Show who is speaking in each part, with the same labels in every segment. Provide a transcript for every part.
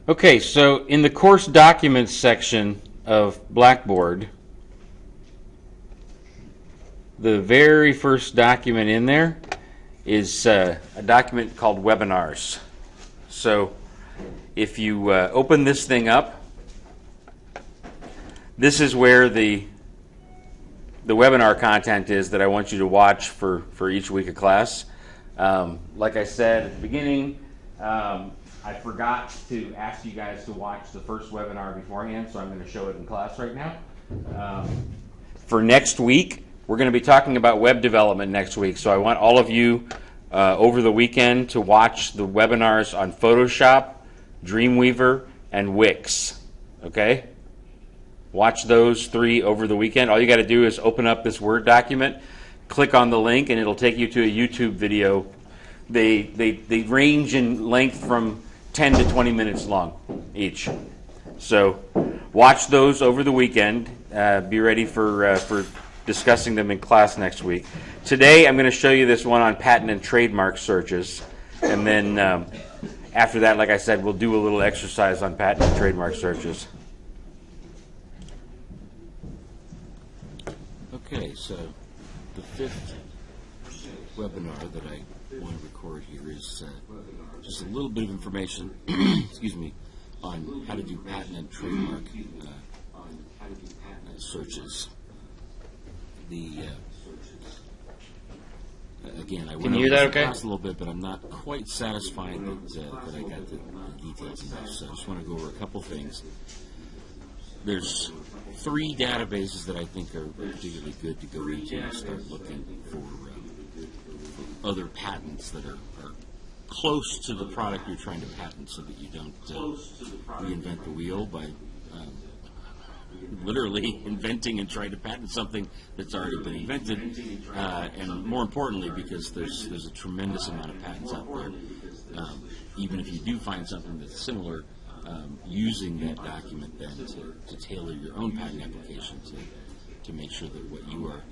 Speaker 1: Okay, so in the course documents section of Blackboard, the very first document in there is a document called webinars. So if you open this thing up, this is where the webinar content is that I want you to watch for each week of class. Like I said at the beginning, I forgot to ask you guys to watch the first webinar beforehand, so I'm going to show it in class right now. For next week, we're going to be talking about web development next week, so I want all of you over the weekend to watch the webinars on Photoshop, Dreamweaver, and Wix. Okay? Watch those three over the weekend. All you got to do is open up this Word document, click on the link, and it'll take you to a YouTube video. They range in length from 10 to 20 minutes long each. So watch those over the weekend. Be ready for discussing them in class next week. Today I'm going to show you this one on patent and trademark searches. And then after that, like I said, we'll do a little exercise on patent and trademark searches. Okay, so the fifth webinar that I want to record here is just a little bit of information, excuse me, on how to do patent and trademark searches. Again, I went over the class a little bit, but I'm not quite satisfied that I got the details enough. So I just want to go over a couple things. There's three databases that I think are particularly good to go into and start looking for other patents that are close to the product you're trying to patent, so that you don't reinvent the wheel by literally inventing and trying to patent something that's already been invented, and more importantly, because there's a tremendous amount of patents out there. Even if you do find something that's similar, using that document then to tailor your own patent application to make sure that what you are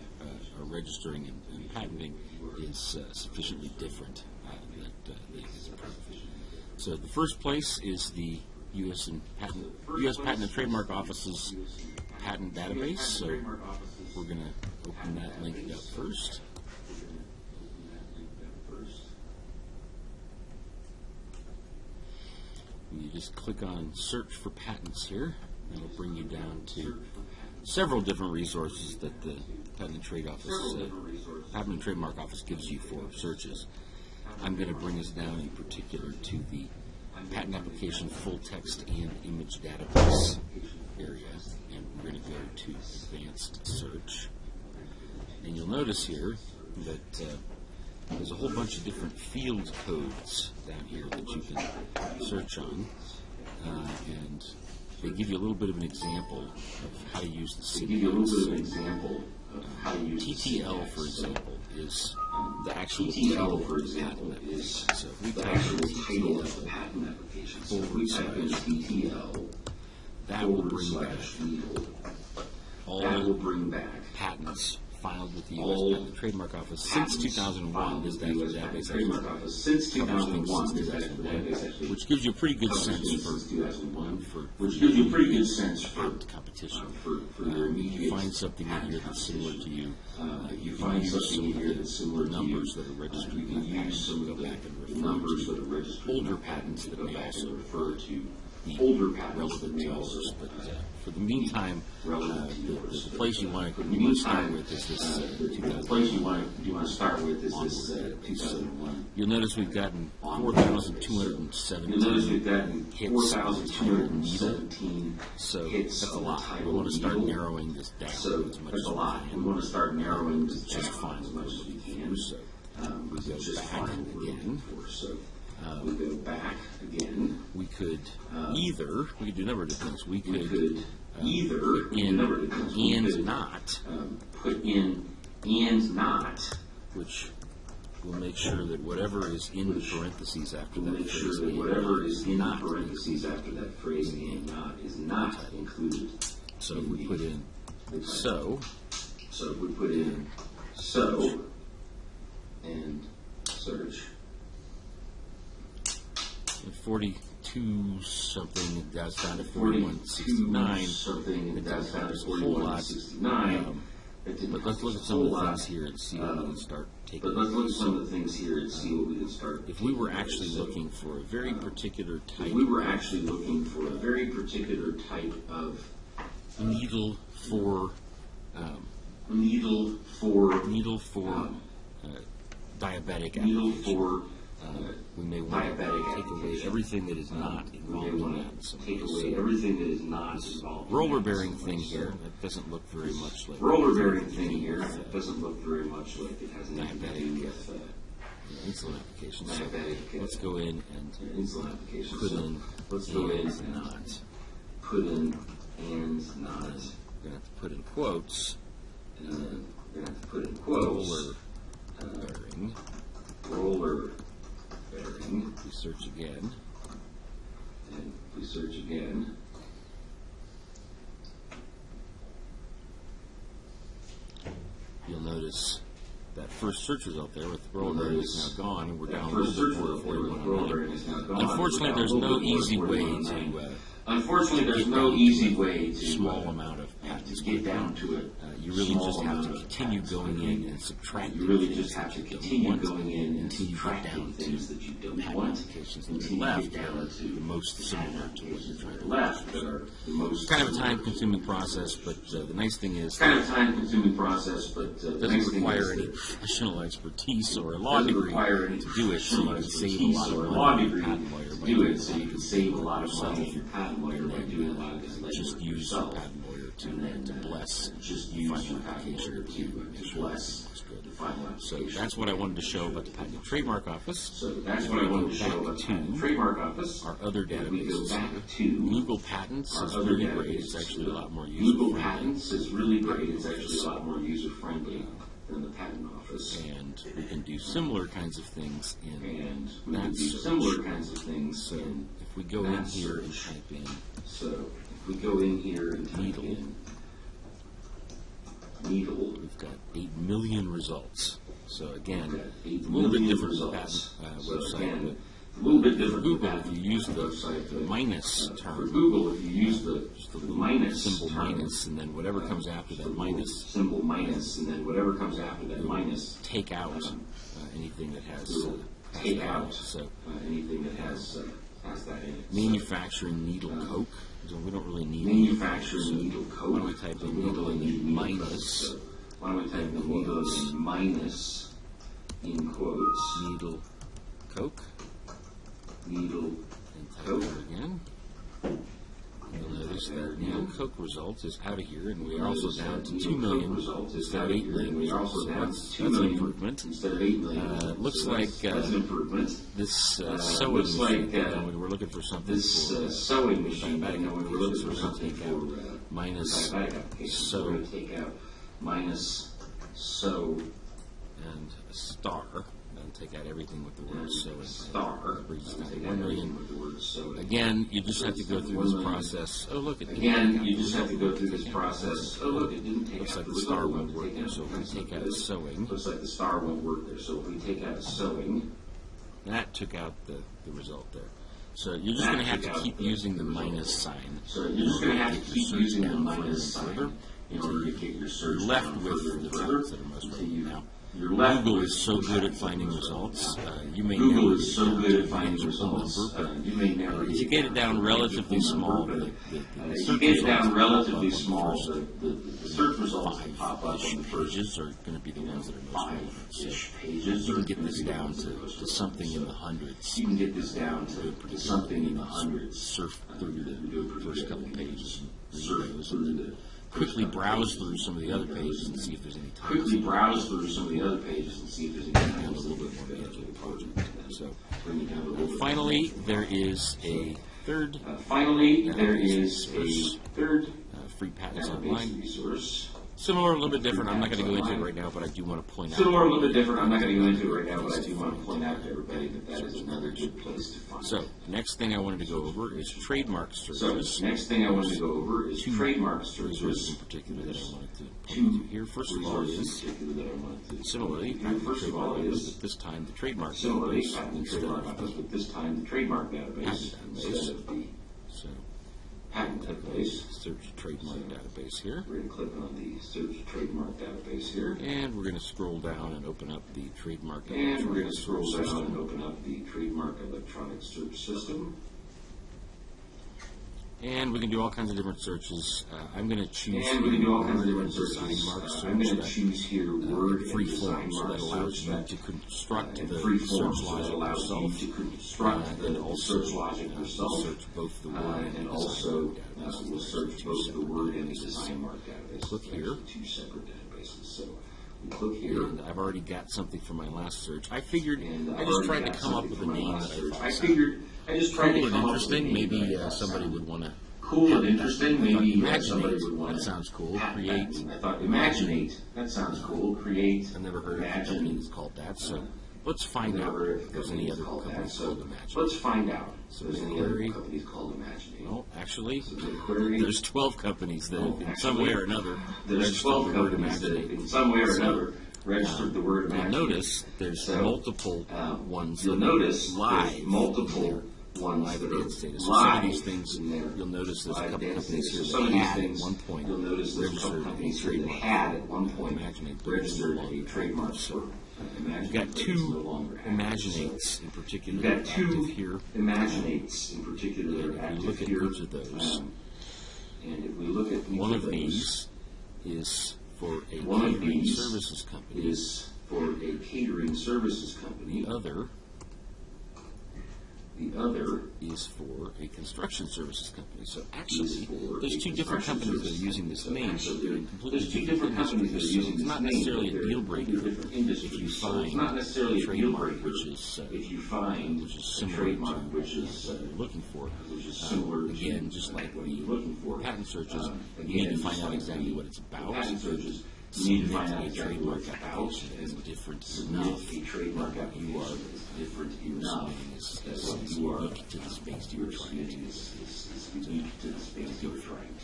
Speaker 1: registering and patenting is sufficiently different that is approved. So the first place is the U.S. Patent and Trademark Office's patent database. So we're going to open that link up first. You just click on search for patents here. It'll bring you down to several different resources that the Patent and Trademark Office gives you for searches. I'm going to bring us down in particular to the Patent Application Full Text and Image Database area, and we're going to go to Advanced Search. And you'll notice here that there's a whole bunch of different field codes down here that you can search on, and they give you a little bit of an example of how to use the syntax. TTL, for example, is the actual title for the patent application. So if we type in TTL /DTL, that will bring back patents filed with the U.S. Patent and Trademark Office since 2001. This database covers things since 2001, which gives you a pretty good sense for patent competition. You find something in here that's similar to you. You can use some of the numbers that are registered. You can use some of the back and refer to older patents that may also refer to the relevant to others. But for the meantime, the place you want to start with is this 2001. You'll notice we've gotten 4,217 hits on the title needle, so that's a lot. We want to start narrowing this down as much as we can. It's just fine as much as we can. So we go back again. We could do a number of different things. We could put in and not, which will make sure that whatever is in the parentheses after that phrase and not is not included. So if we put in so and search. 42
Speaker 2: 42 something, that's down to 4169. It doesn't help us a whole lot. But let's look at some of the things here and see what we can start taking. If we were actually looking for a very particular type, of needle for diabetic application. We may want to take away everything that is not involved in that. This roller bearing thing here, that doesn't look very much like diabetic insulin applications. So let's go in and put in and not. We're going to have to put in quotes. Roller bearing. We search again. You'll notice that first search result there with roller bearing is now gone, and we're down a little bit more 41. Unfortunately, there's no easy way to small amount of patents to get down to it. You really just have to continue going in and subtracting things that you don't want until you get down to patent applications that are left that are the most similar to what you're trying to do. It's kind of a time-consuming process, but the nice thing is it doesn't require any professional expertise or a law degree to do it, so you can save a lot of money on your patent lawyer by doing it yourself. Just use your patent lawyer to bless the final application to make sure everything looks good. So that's what I wanted to show about the Patent and Trademark Office. If we go back to our other databases here, Google Patents is really great. It's actually a lot more user-friendly than the Patent Office. And we can do similar kinds of things in that search. So if we go in here and type in needle, we've got 8 million results. So again, a little bit different than the patent website, but for Google, if you use the minus term, just the little symbol minus, and then whatever comes after that minus, take out anything that has that. So manufacturing needle coke. So we don't really need manufacturing needle coke. Why don't we type in needle and then minus? In quotes. Needle coke. And type that again. You'll notice that needle coke result is out of here, and we are also down to 2 million instead of 8 million results. So that's an improvement. Looks like this sewing machine, when we're looking for something for diabetic applications, we're going to take out minus sew and a star. And take out everything with the word "so" in it. Brings us down to 1 million. Again, you just have to go through this process. Oh, look, it didn't take out. Looks like the star won't work there, so if we take out sewing. That took out the result there. So you're just going to have to keep using the minus sign. You're left with the results that are most relevant now. Google is so good at finding results. You may know that the findings are some number, but if you get it down relatively small, the search results pop up on the first 5-ish pages are going to be the ones that are most relevant. So you can get this down to something in the hundreds. Surf through the first couple pages and read those, and then quickly browse through some of the other pages and see if there's any time. A little bit more into the project. So finally, there is a third free patents online resource. Similar, a little bit different. I'm not going to go into it right now, but I do want to point out.
Speaker 3: Similar, a little bit different. I'm not going to go into it right now, but I do want to point out to everybody that that is another good place to find.
Speaker 2: So, next thing I wanted to go over is trademark searches.
Speaker 3: So, next thing I wanted to go over is trademark
Speaker 2: resources
Speaker 3: searches.
Speaker 2: in particular that I wanted to point to here. First of all is, similarly,
Speaker 3: First of all is,
Speaker 2: at this time, the trademark
Speaker 3: similarly,
Speaker 2: database
Speaker 3: patent and
Speaker 2: instead
Speaker 3: trademark
Speaker 2: of
Speaker 3: office, but this time the trademark database instead of the
Speaker 2: so
Speaker 3: patent database.
Speaker 2: search trademark database here.
Speaker 3: We're going to click on the search trademark database here.
Speaker 2: And we're going to scroll down and open up the trademark
Speaker 3: And we're going to
Speaker 2: search
Speaker 3: scroll down
Speaker 2: system.
Speaker 3: and open up the trademark electronic search system.
Speaker 2: And we can do all kinds of different searches. I'm going to choose
Speaker 3: And we can do all kinds of
Speaker 2: word
Speaker 3: different
Speaker 2: design
Speaker 3: searches.
Speaker 2: mark
Speaker 3: I'm going
Speaker 2: search
Speaker 3: to
Speaker 2: that
Speaker 3: choose here word and
Speaker 2: free
Speaker 3: design
Speaker 2: form, so
Speaker 3: mark
Speaker 2: that allows
Speaker 3: search
Speaker 2: you
Speaker 3: that
Speaker 2: to construct
Speaker 3: and
Speaker 2: the
Speaker 3: free form,
Speaker 2: search
Speaker 3: so that
Speaker 2: logic
Speaker 3: allows you
Speaker 2: yourself,
Speaker 3: to construct
Speaker 2: and
Speaker 3: the
Speaker 2: also
Speaker 3: search logic yourself,
Speaker 2: search both the word
Speaker 3: and
Speaker 2: and
Speaker 3: also
Speaker 2: design mark database.
Speaker 3: we'll search both the word and the design mark database.
Speaker 2: Click here.
Speaker 3: Two separate databases. So we click here.
Speaker 2: And I've already got something for my last search. I figured
Speaker 3: And
Speaker 2: I just tried to come up with a name that I thought
Speaker 3: I just tried
Speaker 2: cool
Speaker 3: to
Speaker 2: and
Speaker 3: come up with a
Speaker 2: interesting.
Speaker 3: name
Speaker 2: Maybe
Speaker 3: that I thought
Speaker 2: somebody
Speaker 3: sounded
Speaker 2: would want to.
Speaker 3: cool and interesting. Maybe somebody
Speaker 2: Imaginate.
Speaker 3: would want
Speaker 2: That
Speaker 3: to.
Speaker 2: sounds cool.
Speaker 3: patent
Speaker 2: Create.
Speaker 3: that. I thought imaginate. That sounds cool. Create.
Speaker 2: I've never heard of a
Speaker 3: Imagine.
Speaker 2: company that's called that. So let's find out
Speaker 3: Never
Speaker 2: if there's any other
Speaker 3: called that.
Speaker 2: companies
Speaker 3: So
Speaker 2: called Imagine.
Speaker 3: let's find out.
Speaker 2: So
Speaker 3: if there's
Speaker 2: the
Speaker 3: any other
Speaker 2: query-
Speaker 3: companies called Imaginate.
Speaker 2: Well, actually,
Speaker 3: the query-
Speaker 2: there's 12 companies that have, in some
Speaker 3: actually,
Speaker 2: way or another,
Speaker 3: There's
Speaker 2: registered
Speaker 3: 12
Speaker 2: the word
Speaker 3: companies that
Speaker 2: Imaginate.
Speaker 3: in some way or
Speaker 2: So,
Speaker 3: another registered the word
Speaker 2: You'll
Speaker 3: Imaginate.
Speaker 2: notice there's
Speaker 3: So,
Speaker 2: multiple ones
Speaker 3: You'll
Speaker 2: that
Speaker 3: notice
Speaker 2: are live.
Speaker 3: there's multiple ones
Speaker 2: Live
Speaker 3: that
Speaker 2: advanced data.
Speaker 3: are
Speaker 2: So some of
Speaker 3: live
Speaker 2: these things,
Speaker 3: in there.
Speaker 2: you'll notice there's a
Speaker 3: Live
Speaker 2: couple
Speaker 3: advanced
Speaker 2: companies
Speaker 3: data.
Speaker 2: here
Speaker 3: So some of
Speaker 2: that
Speaker 3: these
Speaker 2: had at
Speaker 3: things,
Speaker 2: one point
Speaker 3: you'll notice there's a couple
Speaker 2: registered a
Speaker 3: companies that
Speaker 2: trademark.
Speaker 3: had at one point
Speaker 2: Imaginate, but it's no
Speaker 3: registered a
Speaker 2: longer
Speaker 3: trademark
Speaker 2: active.
Speaker 3: for Imaginate.
Speaker 2: We've got
Speaker 3: but it's no
Speaker 2: two
Speaker 3: longer active.
Speaker 2: Imaginates in particular
Speaker 3: You've got
Speaker 2: active
Speaker 3: two
Speaker 2: here.
Speaker 3: Imaginates in particular
Speaker 2: And
Speaker 3: that are
Speaker 2: if we
Speaker 3: active
Speaker 2: look at
Speaker 3: here.
Speaker 2: each of those,
Speaker 3: And if we look at each
Speaker 2: one
Speaker 3: of
Speaker 2: of
Speaker 3: those,
Speaker 2: these is for a
Speaker 3: one of
Speaker 2: catering
Speaker 3: these
Speaker 2: services company.
Speaker 3: is for a catering services company.
Speaker 2: The other is for a construction services company. So actually,
Speaker 3: for
Speaker 2: there's
Speaker 3: a
Speaker 2: two different
Speaker 3: construction
Speaker 2: companies that are
Speaker 3: services
Speaker 2: using this
Speaker 3: company.
Speaker 2: name,
Speaker 3: So
Speaker 2: but they're in completely
Speaker 3: there's two different companies that are
Speaker 2: industries.
Speaker 3: using
Speaker 2: So it's
Speaker 3: this
Speaker 2: not
Speaker 3: name,
Speaker 2: necessarily
Speaker 3: but
Speaker 2: a
Speaker 3: they're
Speaker 2: deal
Speaker 3: in
Speaker 2: breaker
Speaker 3: different
Speaker 2: if
Speaker 3: industries.
Speaker 2: you
Speaker 3: So
Speaker 2: find
Speaker 3: it's not necessarily
Speaker 2: a
Speaker 3: a deal
Speaker 2: trademark
Speaker 3: breaker
Speaker 2: which is
Speaker 3: if you find a
Speaker 2: similar
Speaker 3: trademark
Speaker 2: to
Speaker 3: which is
Speaker 2: what you're looking for.
Speaker 3: which is similar to
Speaker 2: Again, just like
Speaker 3: what
Speaker 2: the
Speaker 3: you're looking for.
Speaker 2: patent searches, you
Speaker 3: Again,
Speaker 2: need to
Speaker 3: just
Speaker 2: find out
Speaker 3: like
Speaker 2: exactly
Speaker 3: the
Speaker 2: what it's about.
Speaker 3: patent searches, you need to
Speaker 2: Submit
Speaker 3: find out
Speaker 2: a
Speaker 3: exactly
Speaker 2: trademark
Speaker 3: what it's about.
Speaker 2: application that is different
Speaker 3: Submit
Speaker 2: enough
Speaker 3: a trademark
Speaker 2: that what you are
Speaker 3: application that is different enough
Speaker 2: submitting is
Speaker 3: that what you are
Speaker 2: unique to the space you're trying
Speaker 3: submitting
Speaker 2: to.
Speaker 3: is unique to the space you're trying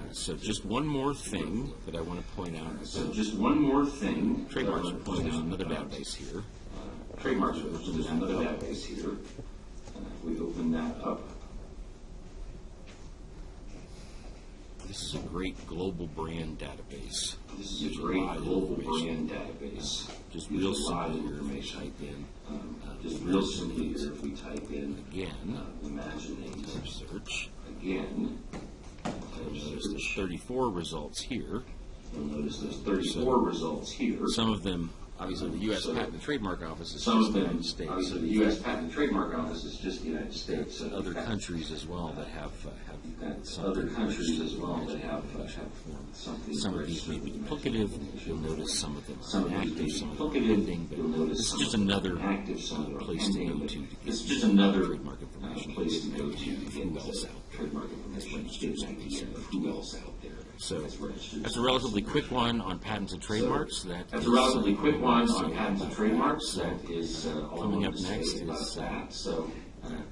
Speaker 3: to.
Speaker 2: So just one more thing that I want to point out.
Speaker 3: So just one more thing.
Speaker 2: Trademarks
Speaker 3: that I
Speaker 2: are
Speaker 3: want to
Speaker 2: there's
Speaker 3: point out
Speaker 2: another
Speaker 3: about,
Speaker 2: database here.
Speaker 3: Trademarks are there's another database here. If we open that up,
Speaker 2: This is a great global brand database.
Speaker 3: this is a
Speaker 2: There's
Speaker 3: great
Speaker 2: lot of
Speaker 3: global
Speaker 2: information.
Speaker 3: brand database.
Speaker 2: Just
Speaker 3: There's
Speaker 2: real
Speaker 3: a lot
Speaker 2: simple
Speaker 3: of
Speaker 2: here if we
Speaker 3: information.
Speaker 2: type in
Speaker 3: Just real simply here, if we type in
Speaker 2: again,
Speaker 3: Imaginate
Speaker 2: type search.
Speaker 3: again,
Speaker 2: You'll notice there's 34 results here.
Speaker 3: you'll notice there's 34 results here.
Speaker 2: Some of them, obviously, the U.S. Patent and Trademark Office is
Speaker 3: Some
Speaker 2: just
Speaker 3: of
Speaker 2: the
Speaker 3: them,
Speaker 2: United States.
Speaker 3: obviously, the U.S. Patent and Trademark Office is just the United States. So
Speaker 2: Other
Speaker 3: you've got-
Speaker 2: countries as well that have
Speaker 3: you've got
Speaker 2: something
Speaker 3: other countries as well that have
Speaker 2: registered form.
Speaker 3: something.
Speaker 2: Some of these may be duplicative. You'll notice some of them
Speaker 3: Some
Speaker 2: are
Speaker 3: of these may
Speaker 2: inactive,
Speaker 3: be
Speaker 2: some of them are
Speaker 3: duplicative.
Speaker 2: pending. But
Speaker 3: You'll notice
Speaker 2: this is
Speaker 3: some
Speaker 2: just
Speaker 3: of them are
Speaker 2: another
Speaker 3: active, some of them are
Speaker 2: place to
Speaker 3: pending,
Speaker 2: go
Speaker 3: but
Speaker 2: to
Speaker 3: It's
Speaker 2: get
Speaker 3: just another
Speaker 2: trademark information.
Speaker 3: place to go to
Speaker 2: Who
Speaker 3: get
Speaker 2: else out there.
Speaker 3: trademark information. Get an idea of who else out there.
Speaker 2: So
Speaker 3: that's registered.
Speaker 2: that's a relatively quick one on patents and trademarks.
Speaker 3: That's a relatively quick one on patents and
Speaker 2: about
Speaker 3: trademarks.
Speaker 2: that.
Speaker 3: That is all
Speaker 2: Coming
Speaker 3: I
Speaker 2: up
Speaker 3: want to
Speaker 2: next
Speaker 3: say about
Speaker 2: is,
Speaker 3: that. So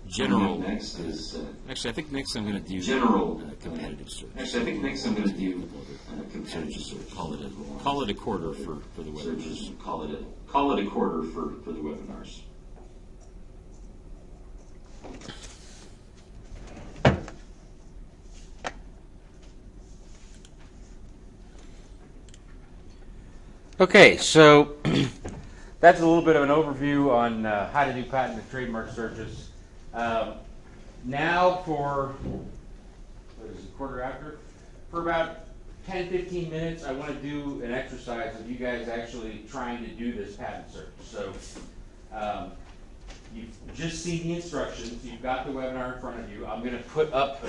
Speaker 2: general.
Speaker 3: coming up next is
Speaker 2: Actually, I think next I'm going to do
Speaker 3: general
Speaker 2: competitive search.
Speaker 3: Actually, I think next I'm going to do competitive
Speaker 2: Searches.
Speaker 3: search.
Speaker 2: Call it a quarter for the
Speaker 3: Searches.
Speaker 2: webinars.
Speaker 3: Call it a quarter for the webinars.
Speaker 1: Okay, so that's a little bit of an overview on how to do patent and trademark searches. Now for, what is it, quarter after? For about 10, 15 minutes, I want to do an exercise of you guys actually trying to do this patent search. So you've just seen the instructions. You've got the webinar in front of you. I'm going to put up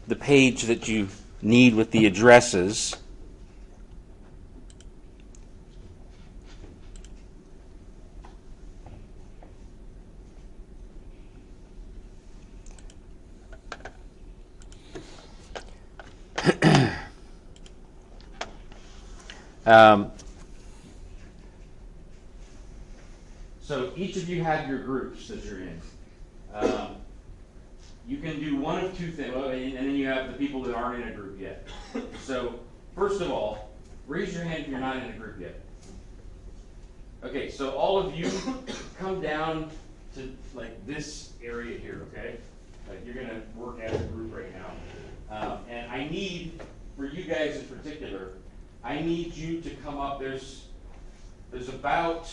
Speaker 1: the page that you need with the addresses. So each of you have your groups that you're in. You can do one of two things, and then you have the people that aren't in a group yet. So first of all, raise your hand if you're not in a group yet. Okay, so all of you come down to like this area here, okay? Like you're gonna work as a group right now. And I need, for you guys in particular, I need you to come up. There's about,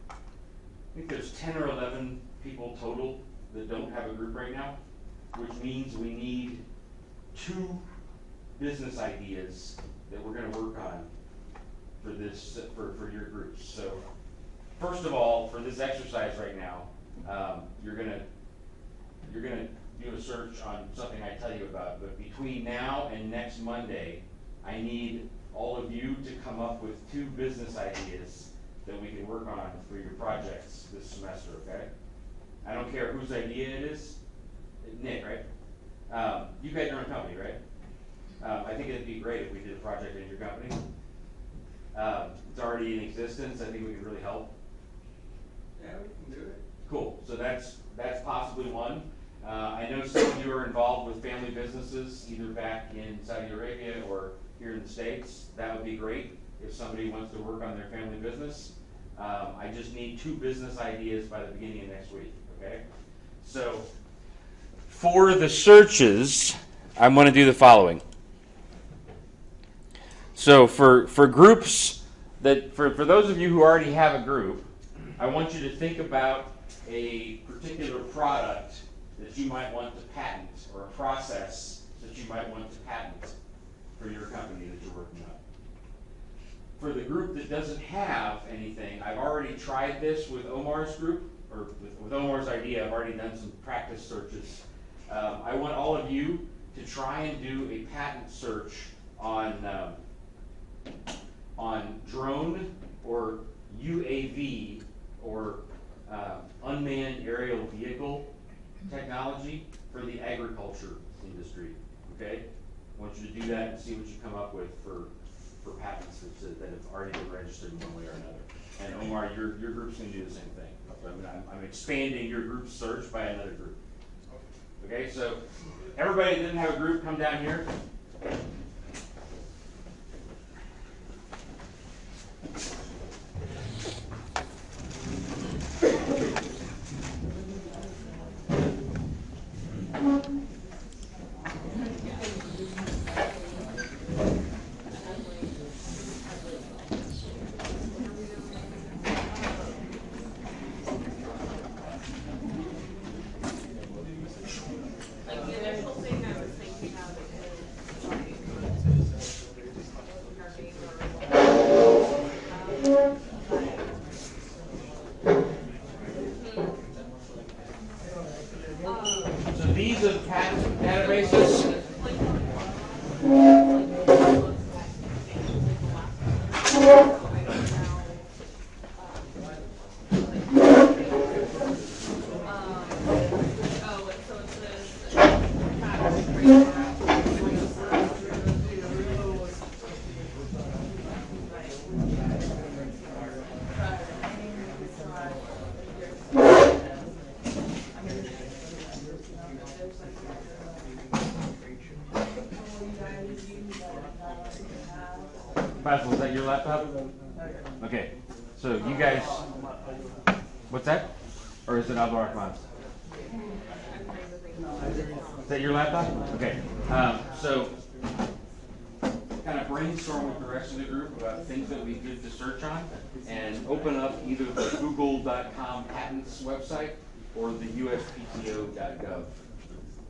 Speaker 1: I think there's 10 or 11 people total that don't have a group right now, which means we need 2 business ideas that we're going to work on for this for your groups. So first of all, for this exercise right now, you're gonna do a search on something I tell you about. But between now and next Monday, I need all of you to come up with 2 business ideas that we can work on for your projects this semester, okay? I don't care whose idea it is. Nick, right? You got your own company, right? I think it'd be great if we did a project in your company. It's already in existence. I think we could really help.
Speaker 4: Yeah, we can do it.
Speaker 1: Cool. So that's possibly one. I know some of you are involved with family businesses, either back in Saudi Arabia or here in the States. That would be great if somebody wants to work on their family business. I just need 2 business ideas by the beginning of next week, okay? So for the searches, I'm going to do the following. So for groups, for those of you who already have a group, I want you to think about a particular product that you might want to patent, or a process that you might want to patent for your company that you're working on. For the group that doesn't have anything, I've already tried this with Omar's group, or with Omar's idea. I've already done some practice searches. I want all of you to try and do a patent search on drone or UAV or unmanned aerial vehicle technology for the agriculture industry. Okay, I want you to do that and see what you come up with for patents that have already been registered in one way or another. And Omar, your group's going to do the same thing. I'm expanding your group search by another group. Okay, so everybody that didn't have a group, come down here. So these are the patent databases. Basil, is that your laptop? Okay, so you guys, what's that? Or is it Abdul Rahman's? Is that your laptop? Okay, so kind of brainstorm with the rest of the group about things that would be good to search on, and open up either the google.com patents website or the uspto.gov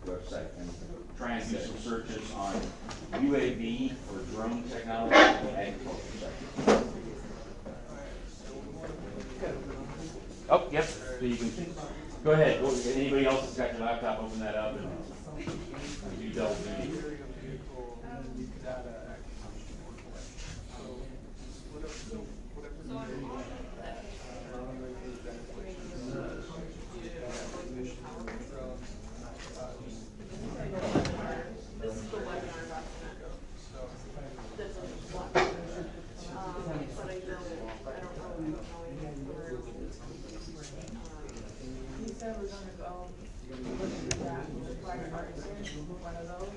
Speaker 1: website, and try and do some searches on UAV or drone technology in the agriculture sector. Oh, yep. So you can go ahead. Anybody else has got your laptop, open that up and do double duty.
Speaker 5: said we're gonna go look at that, the private art center, one of those.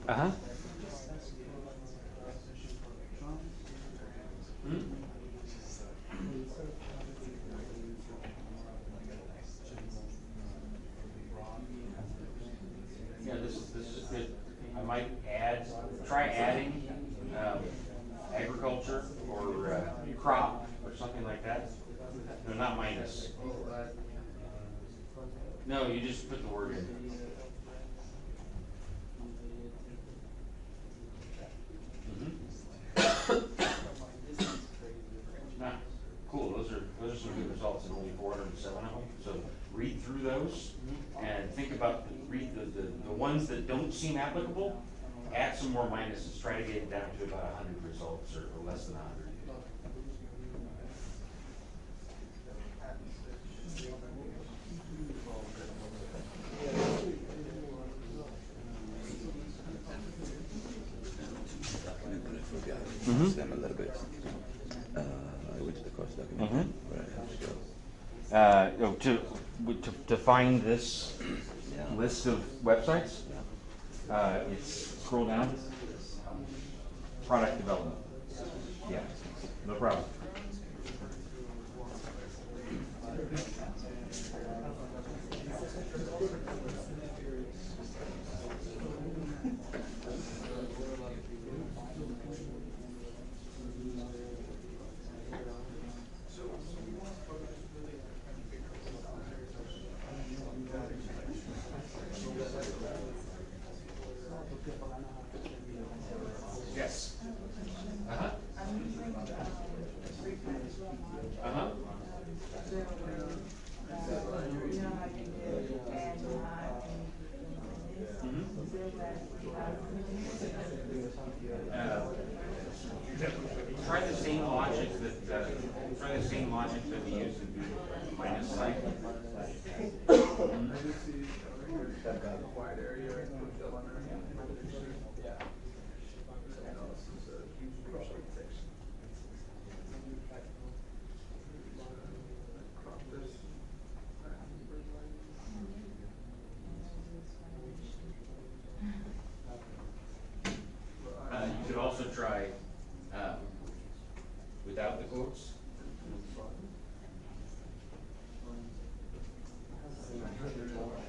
Speaker 1: Uh-huh. Yeah, this is good. I might try adding agriculture or crop or something like that. No, not minus. No, you just put the word in. Nah, cool. Those are some good results, and only 407 of them. So read through those and think about read the ones that don't seem applicable. Add some more minuses. Try to get it down to about 100 results or less than 100.
Speaker 6: Them a little bit. I went to the course document.
Speaker 1: To find this list of websites, it's scroll down. Product development. Yeah, no problem. Yes. Uh-huh. Uh-huh. Try the same logic that we use in minus sign. You could also try without the quotes.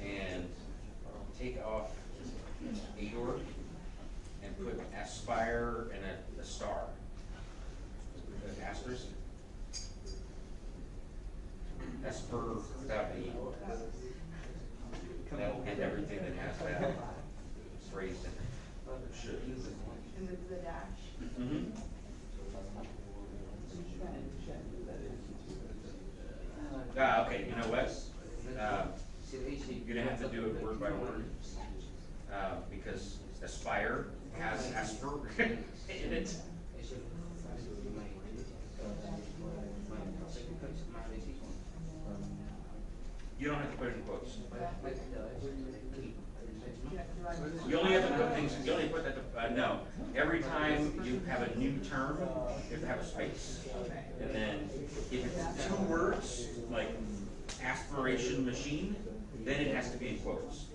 Speaker 1: And take off Ador and put aspire and a star. An asterisk. Asper without the E. That'll end everything that has that phrase in it. It should.
Speaker 5: And the dash.
Speaker 1: Mm-hmm. Okay, you know what? You're gonna have to do it word by word because Aspire has Asper in it. You don't have to put it in quotes. You only have to put things. You only put that. No. Every time you have a new term, you have to have a space. And then if it's 2 words, like aspiration machine, then it has to be in quotes.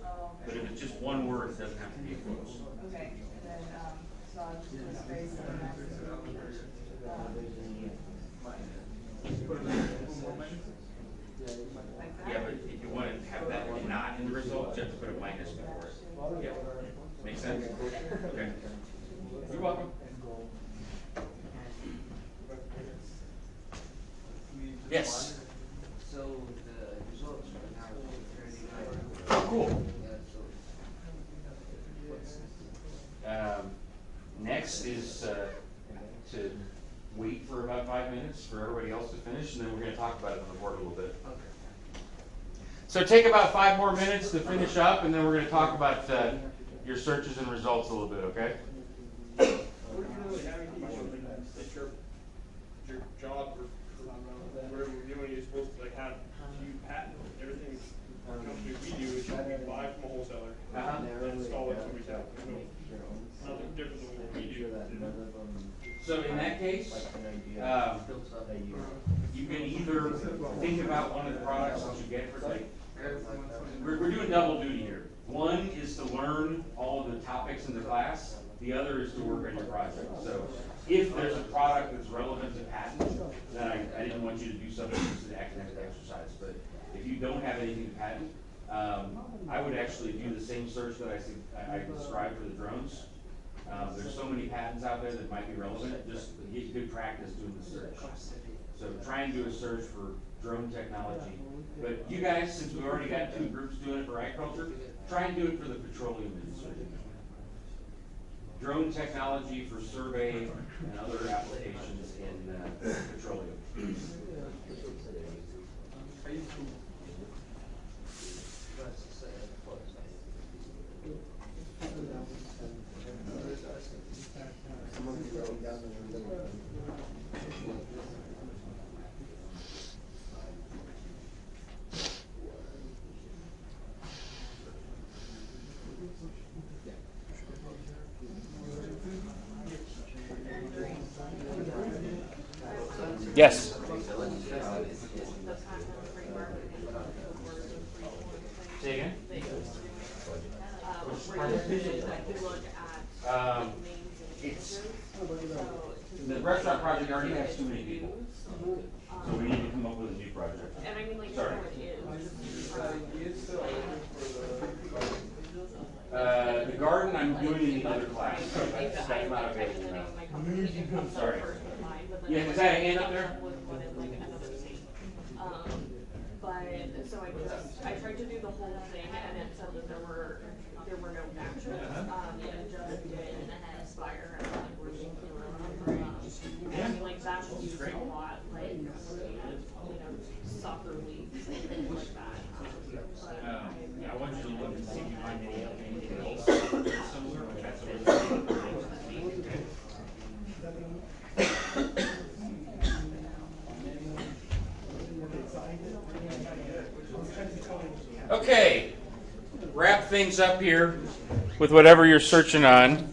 Speaker 1: But if it's just 1 word, it doesn't have to be in quotes.
Speaker 5: Okay, and then, so I'll just put a space and then like that?
Speaker 1: Yeah, but if you want to have that not in the result, you have to put a minus before it. Yeah. Make sense? Okay. You're welcome. Yes.
Speaker 4: So the results right now are turning
Speaker 1: Oh, cool. Next is to wait for about 5 minutes for everybody else to finish, and then we're going to talk about it on the board a little bit. So take about 5 more minutes to finish up, and then we're going to talk about your searches and results a little bit, okay?
Speaker 7: Ordinarily, having your job or whatever we're doing, you're supposed to like have you patent everything. Company we do is we buy from a wholesaler and install it somebody's house. So nothing different than what we do.
Speaker 1: So in that case, you can either think about one of the products that you get for like, we're doing double duty here. One is to learn all of the topics in the class. The other is to work on your project. So if there's a product that's relevant to patent, then I didn't want you to do something just an academic exercise. But if you don't have anything to patent, I would actually do the same search that I described for the drones. There's so many patents out there that might be relevant. Just get good practice doing the search. So try and do a search for drone technology. But you guys, since we've already got 2 groups doing it for agriculture, try and do it for the petroleum industry. Drone technology for survey and other applications in petroleum. Yes. Say again? It's the restaurant project already has too many people, so we need to come up with a new project.
Speaker 8: And I mean, like,
Speaker 1: sorry. The garden I'm doing in the other class, so that's not available now. Sorry. Yeah, is that a hand up there?
Speaker 8: But so I tried to do the whole thing, and it said that there were no matches. And just did Aspire and like we're and I mean, like that was used a lot, like soccer leagues and things like that.
Speaker 1: I want you to look and see if you find anything else similar. That's okay, wrap things up here with whatever you're searching on.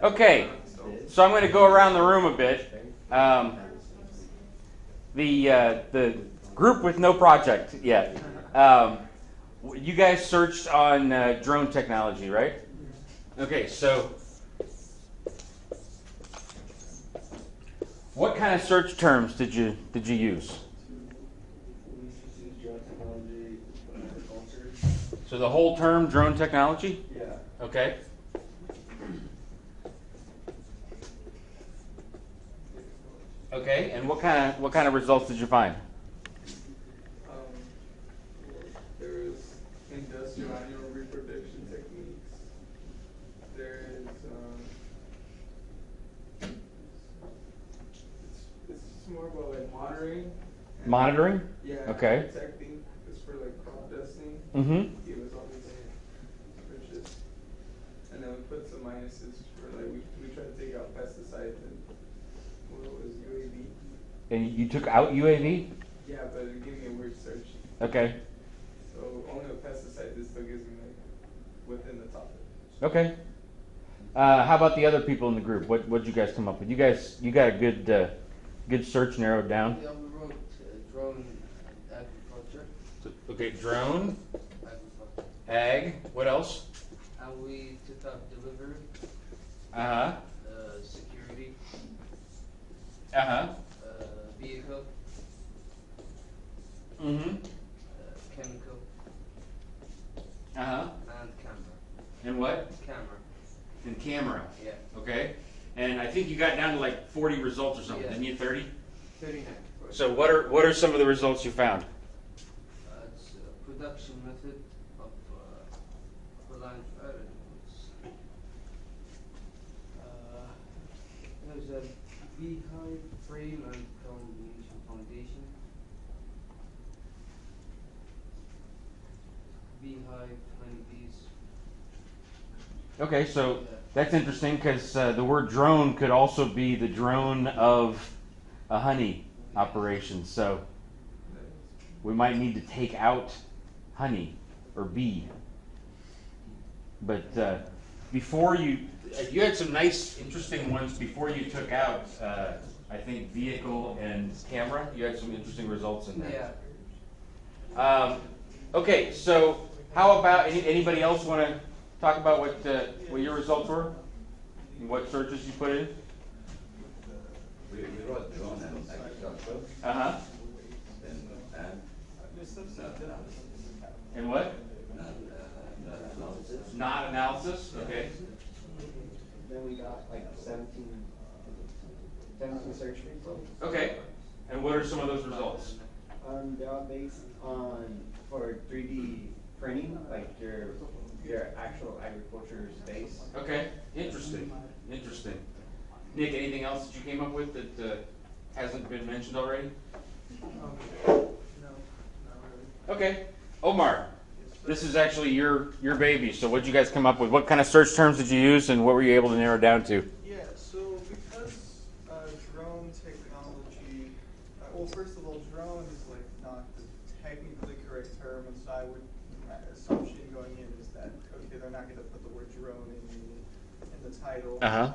Speaker 1: Okay, so I'm going to go around the room a bit. The group with no project yet. You guys searched on drone technology, right? Okay, so What kind of search terms did you use?
Speaker 7: Technology, agriculture.
Speaker 1: So the whole term, drone technology?
Speaker 7: Yeah.
Speaker 1: Okay. Okay, and what kind of results did you find?
Speaker 7: There's industrial animal reproduction techniques. There is it's more about like monitoring.
Speaker 1: Monitoring?
Speaker 7: Yeah.
Speaker 1: Okay.
Speaker 7: Detecting. It's for like crop dusting.
Speaker 1: Mm-hmm.
Speaker 7: Give us all these searches. And then we put some minuses for like we try to take out pesticides and what was UAV.
Speaker 1: And you took out UAV?
Speaker 7: Yeah, but it gave me a weird search.
Speaker 1: Okay.
Speaker 7: So only with pesticides it still gives me like within the topic.
Speaker 1: Okay. How about the other people in the group? What'd you guys come up with? You got a good search narrowed down.
Speaker 4: Yeah, we wrote drone agriculture.
Speaker 1: Okay, drone,
Speaker 4: Agriculture.
Speaker 1: ag. What else?
Speaker 4: And we took out delivery,
Speaker 1: Uh-huh.
Speaker 4: security,
Speaker 1: Uh-huh.
Speaker 4: vehicle,
Speaker 1: Mm-hmm.
Speaker 4: chemical,
Speaker 1: Uh-huh.
Speaker 4: and camera.
Speaker 1: And what?
Speaker 4: Camera.
Speaker 1: And camera.
Speaker 4: Yeah.
Speaker 1: Okay. And I think you got down to like 40 results or something,
Speaker 4: Yeah.
Speaker 1: didn't you? 30?
Speaker 4: 39.
Speaker 1: So what are some of the results you found?
Speaker 4: It's a production method of line there's a beehive frame and combination foundation. Beehive, honeybees.
Speaker 1: Okay, so that's interesting because the word drone could also be the drone of a honey operation. So we might need to take out honey or bee. But before you had some nice, interesting ones before you took out, I think, vehicle and camera. You had some interesting results in there.
Speaker 4: Yeah.
Speaker 1: Okay, so how about anybody else want to talk about what your results were? And what searches you put in?
Speaker 6: We wrote drone and agriculture
Speaker 1: Uh-huh.
Speaker 6: and
Speaker 1: And what?
Speaker 6: analysis.
Speaker 1: Not analysis? Okay.
Speaker 9: Then we got like 17 search results.
Speaker 1: Okay. And what are some of those results?
Speaker 9: They're all based on for 3D printing, like your actual agriculture space.
Speaker 1: Okay. Interesting. Interesting. Nick, anything else that you came up with that hasn't been mentioned already?
Speaker 7: No, not really.
Speaker 1: Okay. Omar, this is actually your baby. So what did you guys come up with? What kind of search terms did you use, and what were you able to narrow down to?
Speaker 7: Yeah, so because drone technology, well, first of all, drone is like not the technically correct term, and so I would, my assumption going in is that, okay, they're not going to put the word drone in the title.
Speaker 1: Uh-huh.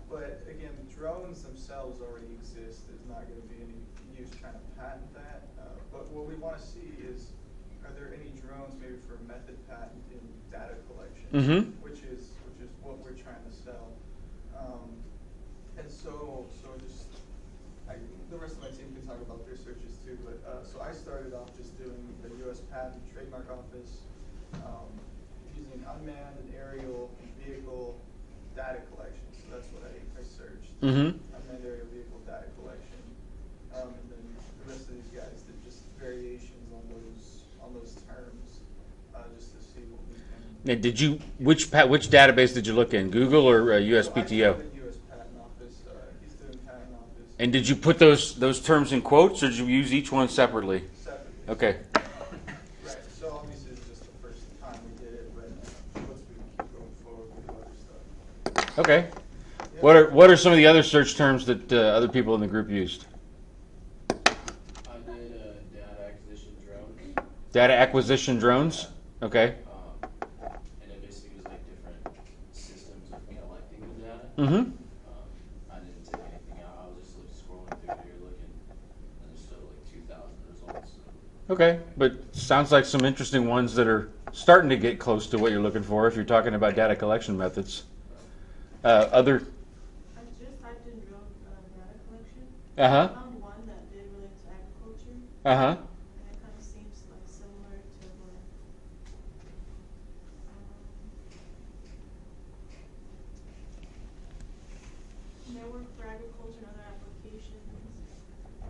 Speaker 7: But again, drones themselves already exist. There's not going to be any use trying to patent that. But what we want to see is, are there any drones maybe for method patent in data collection,
Speaker 1: Mm-hmm.
Speaker 7: which is what we're trying to sell. And so just the rest of my team can talk about their searches too. But so I started off just doing the U.S. Patent and Trademark Office, using unmanned and aerial and vehicle data collection. So that's what I searched.
Speaker 1: Mm-hmm.
Speaker 7: Unmanned aerial vehicle data collection, and then the rest of these guys did just variations on those terms, just to see what we can.
Speaker 1: Now, did you which database did you look in? Google or
Speaker 7: So I
Speaker 1: USPTO?
Speaker 7: started U.S. Patent Office. He's doing Patent Office.
Speaker 1: And did you put those terms in quotes, or did you use each one separately?
Speaker 7: Separately.
Speaker 1: Okay.
Speaker 7: Right. So obviously it's just the first time we did it, but once we keep going forward, we do other stuff.
Speaker 1: Okay. What are some of the other search terms that other people in the group used?
Speaker 10: I did data acquisition drones,
Speaker 1: Data acquisition drones. Okay.
Speaker 10: and it basically was like different systems of collecting the data.
Speaker 1: Mm-hmm.
Speaker 10: I didn't take anything out. I was just like scrolling through here looking, and there's still like 2,000 results. So.
Speaker 1: Okay, but sounds like some interesting ones that are starting to get close to what you're looking for if you're talking about data collection methods. Other.
Speaker 8: I just typed in drone data
Speaker 1: Uh-huh.
Speaker 11: I found one that did relate to agriculture,
Speaker 1: Uh-huh.
Speaker 11: and it kind of seems like similar to what network for agriculture and other applications.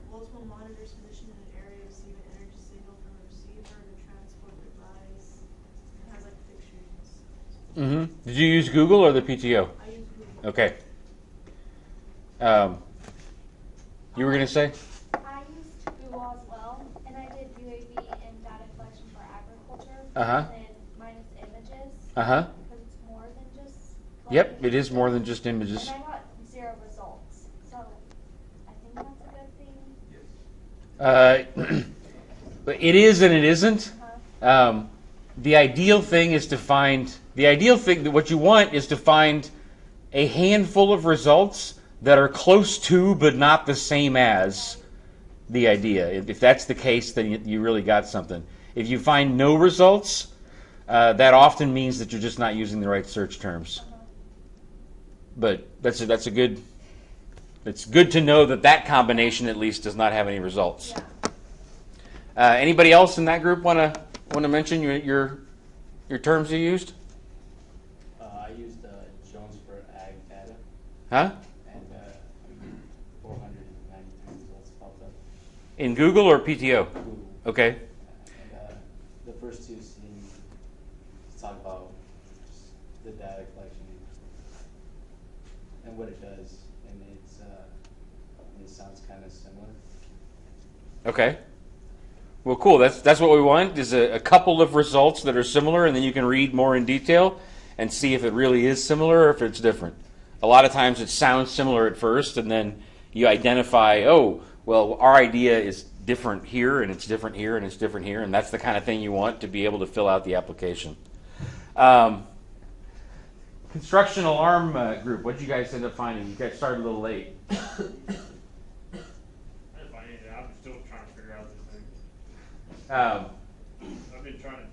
Speaker 11: Multiple monitors positioned in an area receive an energy signal from a receiver to transport the device. It has like pictures.
Speaker 1: Mm-hmm. Did you use Google or the PTO?
Speaker 11: I use Google.
Speaker 1: Okay. You were gonna say?
Speaker 5: I used Google as well, and I did UAV and data collection for agriculture.
Speaker 1: Uh-huh.
Speaker 5: And then minus images.
Speaker 1: Uh-huh.
Speaker 5: Because it's more than just.
Speaker 1: Yep, it is more than just images.
Speaker 5: And I got 0 results, so I think that's a good thing.
Speaker 1: But it is and it isn't.
Speaker 5: Uh-huh.
Speaker 1: The ideal thing is to find what you want is to find a handful of results that are close to but not the same as the idea. If that's the case, then you really got something. If you find no results, that often means that you're just not using the right search terms. But that's a good. It's good to know that combination at least does not have any results.
Speaker 5: Yeah.
Speaker 1: Anybody else in that group want to mention your terms you used?
Speaker 10: I used Jones for ag data,
Speaker 1: Huh?
Speaker 10: and 493 results popped up.
Speaker 1: In Google or PTO?
Speaker 10: Google.
Speaker 1: Okay.
Speaker 10: And the first two seem to talk about just the data collection and what it does, and it sounds kind of similar.
Speaker 1: Okay. Well, cool. That's what we want is a couple of results that are similar, and then you can read more in detail and see if it really is similar or if it's different. A lot of times it sounds similar at first, and then you identify, oh, well, our idea is different here, and it's different here, and it's different here, and that's the kind of thing you want to be able to fill out the application. Construction alarm group. What did you guys end up finding? You guys started a little late.
Speaker 7: I didn't find anything. I'm still trying to figure out this thing. I've been trying to.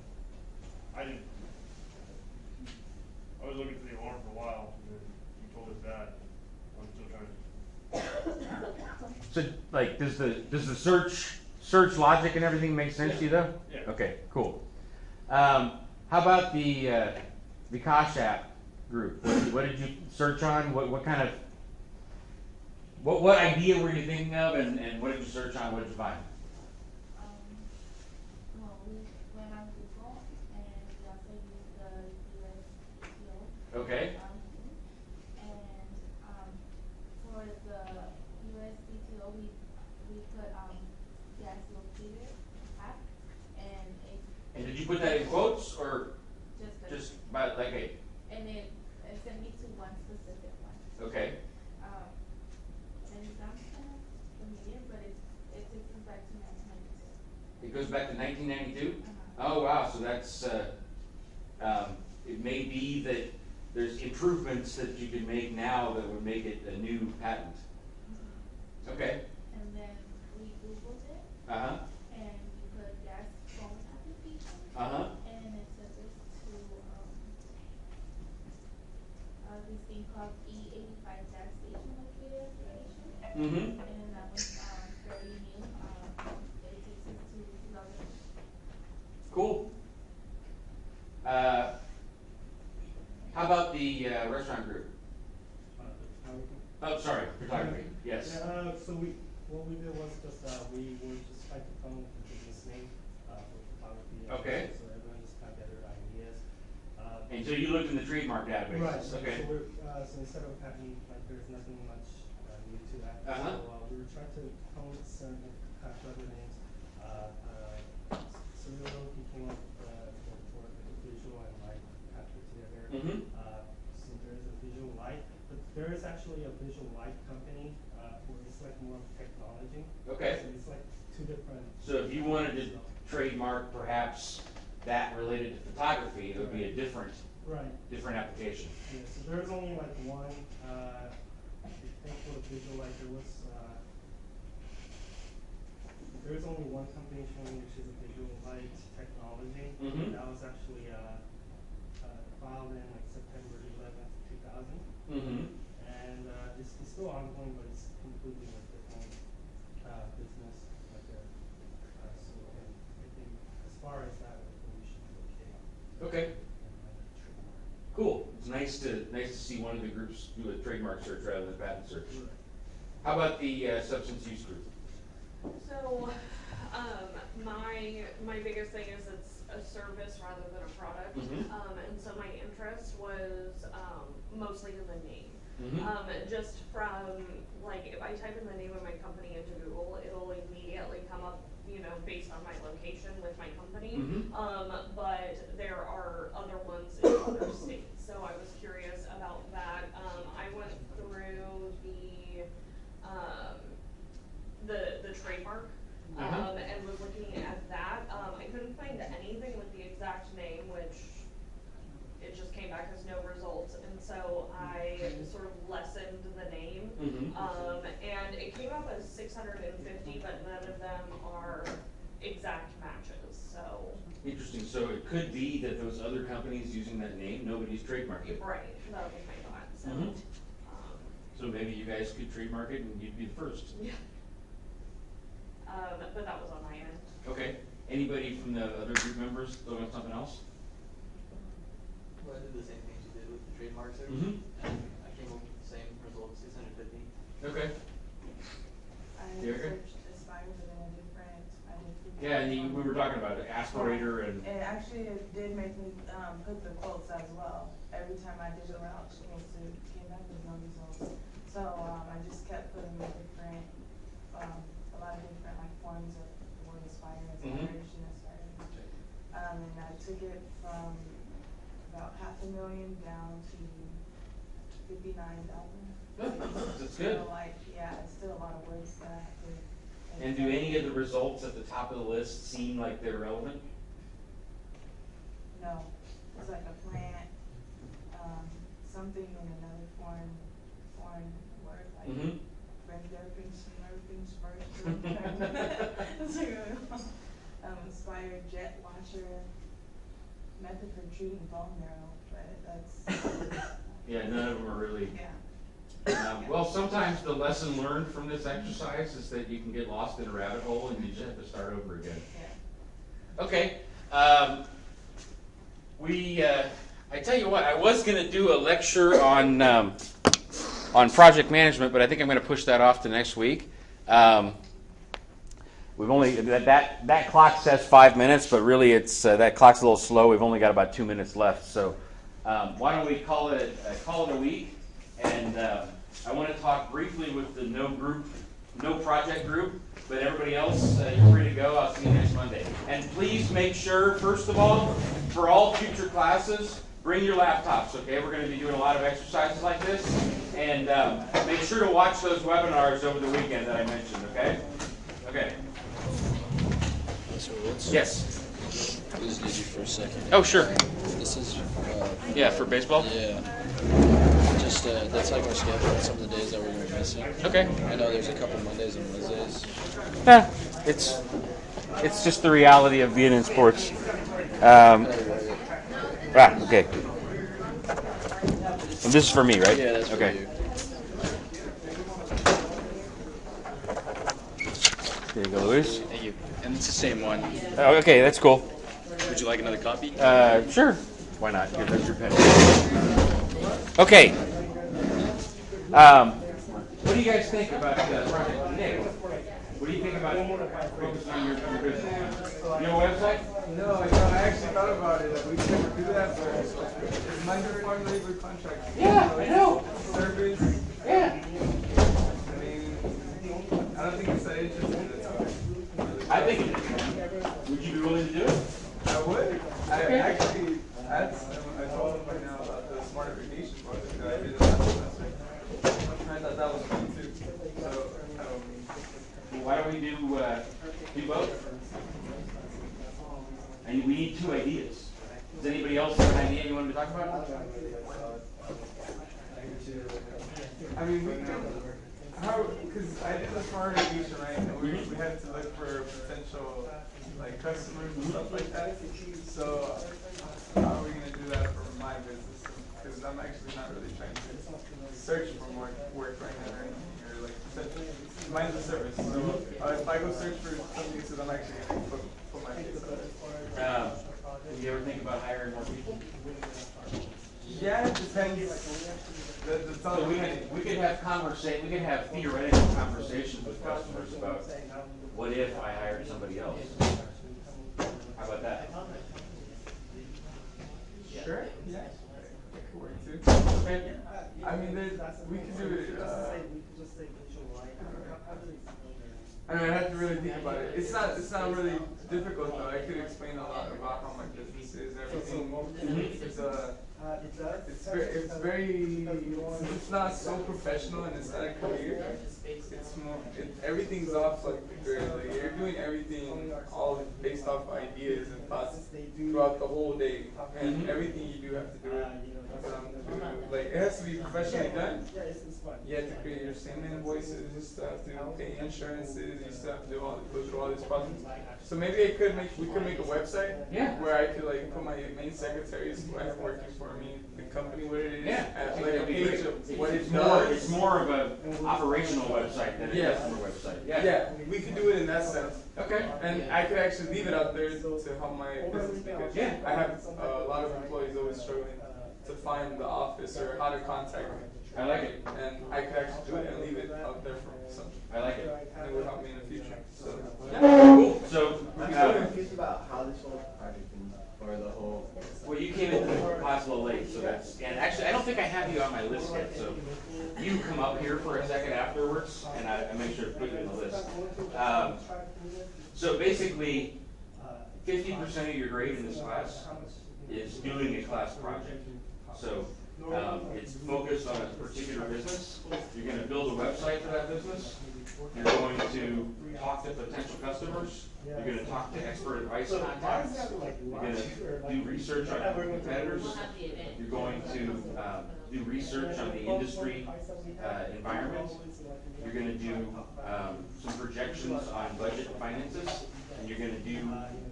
Speaker 7: I was looking for the alarm for a while, and then you told us that. I'm still trying to.
Speaker 1: So, like, does the search logic and everything make sense to you though?
Speaker 7: Yeah.
Speaker 1: Okay, cool. How about the Kosh app group? What did you search on? What kind of what idea were you thinking of, and what did you search on? What did you find?
Speaker 5: Well, we went on Google, and we also used the USPTO.
Speaker 1: Okay.
Speaker 5: And for the USPTO, we put gas locator app, and
Speaker 1: And did you put that in quotes or
Speaker 5: just
Speaker 1: by like a?
Speaker 5: and it sent me to one specific one.
Speaker 1: Okay.
Speaker 5: And that's kind of familiar, but it takes us back to 1992.
Speaker 1: It goes back to 1992.
Speaker 5: Uh-huh.
Speaker 1: Oh wow! So that's it may be that there's improvements that you can make now that would make it a new patent. Okay.
Speaker 5: And then we Googled it,
Speaker 1: Uh-huh.
Speaker 5: and we put gas phone application,
Speaker 1: Uh-huh.
Speaker 5: and it took us to this thing called E85 gas station locator application.
Speaker 1: Mm-hmm.
Speaker 5: And that was fairly new. It takes us to 2000.
Speaker 1: Cool. How about the restaurant group? Oh, sorry, photography. Yes.
Speaker 12: Yeah, so what we did was just we were just trying to come up with a business name for photography.
Speaker 1: Okay.
Speaker 12: So everyone just kind of gathered ideas.
Speaker 1: And so you looked in the trademark database.
Speaker 12: Right.
Speaker 1: Okay.
Speaker 12: So so instead of patent, like there's nothing much new to that.
Speaker 1: Uh-huh.
Speaker 12: So we were trying to come up with certain kind of clever names. Cirillo, he came up for the visual and light kind of put together.
Speaker 1: Mm-hmm.
Speaker 12: So there is a visual light, but there is actually a visual light company where it's like more of technology.
Speaker 1: Okay.
Speaker 12: So it's like two different.
Speaker 1: So if you wanted to trademark perhaps that related to photography, it would be a different application.
Speaker 12: Yeah, so there's only like one, I think for the visual light there's only one company showing which is a visual light technology.
Speaker 1: Mm-hmm.
Speaker 12: That was actually filed in like September 11th, 2000.
Speaker 1: Mm-hmm.
Speaker 12: And it's still ongoing, but it's completely different. far as that, I think we should be
Speaker 1: Okay.
Speaker 12: okay.
Speaker 1: Cool. It's nice to see one of the groups do a trademark search rather than a patent search. How about the substance use group?
Speaker 8: So, my biggest thing is it's a service rather than a product.
Speaker 1: Mhm.
Speaker 8: And so my interest was mostly in the name.
Speaker 1: Mhm.
Speaker 8: Just from, like, if I type in the name of my company into Google, it'll immediately come up, you know, based on my location with my company.
Speaker 1: Mhm.
Speaker 8: But there are other ones in other states. So I was curious about that. I went through the trademark, and was looking at that. I couldn't find anything with the exact name, which it just came back as no results, and so I sort of lessened the name. And it came up as 650, but none of them are exact matches, so.
Speaker 1: Interesting. So it could be that those other companies using that name, nobody's trademarked it.
Speaker 8: Right, that was my thought, so.
Speaker 1: Mhm. So maybe you guys could trademark it and you'd be the first.
Speaker 8: Yeah. But that was on my end.
Speaker 1: Okay. Anybody from the other group members throw in something else?
Speaker 10: Well, I did the same things you did with the trademark search,
Speaker 1: Mhm.
Speaker 10: and I came up with the same result, 650.
Speaker 1: Okay.
Speaker 11: I
Speaker 1: Erica?
Speaker 11: searched aspires in a different, I did.
Speaker 1: Yeah, and we were talking about it, aspirator and.
Speaker 11: It actually did make me put the quotes as well. Every time I did the route, it came back with no results. So I just kept putting different, a lot of different like forms of the word aspire, aspiration, aspiration. And I took it from about 500,000 down to 59,000.
Speaker 1: That's good.
Speaker 11: So like, yeah, it's still a lot of words that I have to.
Speaker 1: And do any of the results at the top of the list seem like they're relevant?
Speaker 11: No, it's like a plant, something in another foreign word, like
Speaker 1: Mhm.
Speaker 11: It's like inspired jet launcher, method for treating bone marrow, but that's.
Speaker 1: Yeah, none of them are really.
Speaker 11: Yeah.
Speaker 1: Well, sometimes the lesson learned from this exercise is that you can get lost in a rabbit hole and you just have to start over again.
Speaker 11: Yeah.
Speaker 1: Okay. I tell you what, I was going to do a lecture on project management, but I think I'm going to push that off to next week. We've only that clock says 5 minutes, but really it's that clock's a little slow. We've only got about 2 minutes left, so why don't we call it a week? And I want to talk briefly with the no project group, but everybody else, you're free to go. I'll see you next Monday. And please make sure, first of all, for all future classes, bring your laptops, okay? We're going to be doing a lot of exercises like this. And make sure to watch those webinars over the weekend that I mentioned, okay? Okay.
Speaker 13: So let's
Speaker 1: Yes.
Speaker 13: just need you for a second.
Speaker 1: Oh, sure.
Speaker 13: This is
Speaker 1: Yeah, for baseball?
Speaker 13: yeah. Just that's like our schedule. Some of the days that we're gonna be missing.
Speaker 1: Okay.
Speaker 13: I know there's a couple Mondays and Wednesdays.
Speaker 1: Yeah, it's just the reality of being in sports. Okay. And this is for me, right?
Speaker 13: Yeah, that's for
Speaker 1: okay.
Speaker 13: you.
Speaker 1: There you go, Luis.
Speaker 13: Thank you. And it's the same one.
Speaker 1: Oh, okay, that's cool.
Speaker 13: Would you like another copy?
Speaker 1: Sure. Why not? Give us your pen. Okay. What do you guys think about Project Nick? What do you think about focusing on your business? Your website?
Speaker 14: No, I actually thought about it. Like, we could never do that, but it's my farm labor contract.
Speaker 1: Yeah, I know.
Speaker 14: Service.
Speaker 1: Yeah.
Speaker 14: I mean, I don't think it's that interesting.
Speaker 1: I think it is. Would you be willing to do it?
Speaker 14: I would.
Speaker 1: Okay.
Speaker 14: I told him right now about the smart irrigation project that I did last semester. I thought that was fun too. So,
Speaker 1: Well, why don't we do both? And we need 2 ideas. Does anybody else have an idea you wanted to talk about?
Speaker 14: I mean, we could, because I did the smart irrigation, right? And we had to look for potential like customers and stuff like that. So how are we gonna do that for my business? Because I'm actually not really trying to search for more work right now or anything, or like mine's a service. So if I go search for something, so I'm actually gonna my case.
Speaker 1: Did you ever think about hiring more people?
Speaker 14: Yeah, it depends.
Speaker 1: So we could have theoretical conversations with customers about what if I hired somebody else. How about that?
Speaker 14: Sure. Yeah. That could work too. I mean, we could do it. I mean, I have to really think about it. It's not really difficult though. I could explain a lot about how my business is, everything. It's not so professional and it's not a career. It's more, everything's off like the grid. Like, you're doing everything all based off ideas and thoughts throughout the whole day. And everything you do have to do it. Like it has to be professionally done. You have to create your same invoices. You still have to pay insurances. You still have to go through all these processes. So maybe we could make a website where I could like put my main secretaries who I have working for me, the company, what it is, like a page of what it does.
Speaker 1: It's more of an operational website than a customer website.
Speaker 14: Yeah, we could do it in that sense. Okay. And I could actually leave it out there to help my business because I have a lot of employees always struggling to find the office or how to contact me.
Speaker 1: I like it.
Speaker 14: And I could actually do it and leave it out there for some.
Speaker 1: I like it.
Speaker 14: And it would help me in the future. So,
Speaker 1: cool. So,
Speaker 9: I'm so confused about how this whole project or the whole.
Speaker 1: Well, you came in the class a little late, so that's. And actually, I don't think I have you on my list yet. So, you come up here for a second afterwards, and I make sure to put you in the list. So basically, 50% of your grade in this class is doing a class project. So. It's focused on a particular business. You're going to build a website for that business. You're going to talk to potential customers. You're going to talk to expert advice contacts. You're going to do research on competitors. You're going to do research on the industry environment. You're going to do some projections on budget and finances. And you're going to do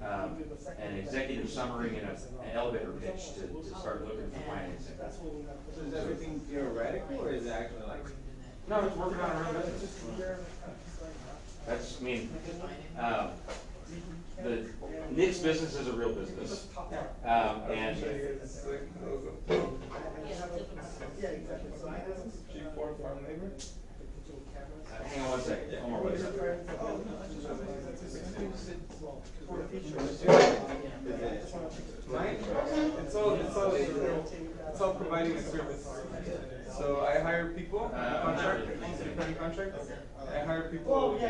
Speaker 1: an executive summary and an elevator pitch to start looking for financing.
Speaker 9: So is everything theoretical or is it actually like?
Speaker 1: No, it's working on our own business. That's, I mean, the Nick's business is a real business. And
Speaker 14: G4 farm labor.
Speaker 1: Hang on one second. One more one second.
Speaker 14: It's all providing a service. So I hire people, independent contract. I hire people to do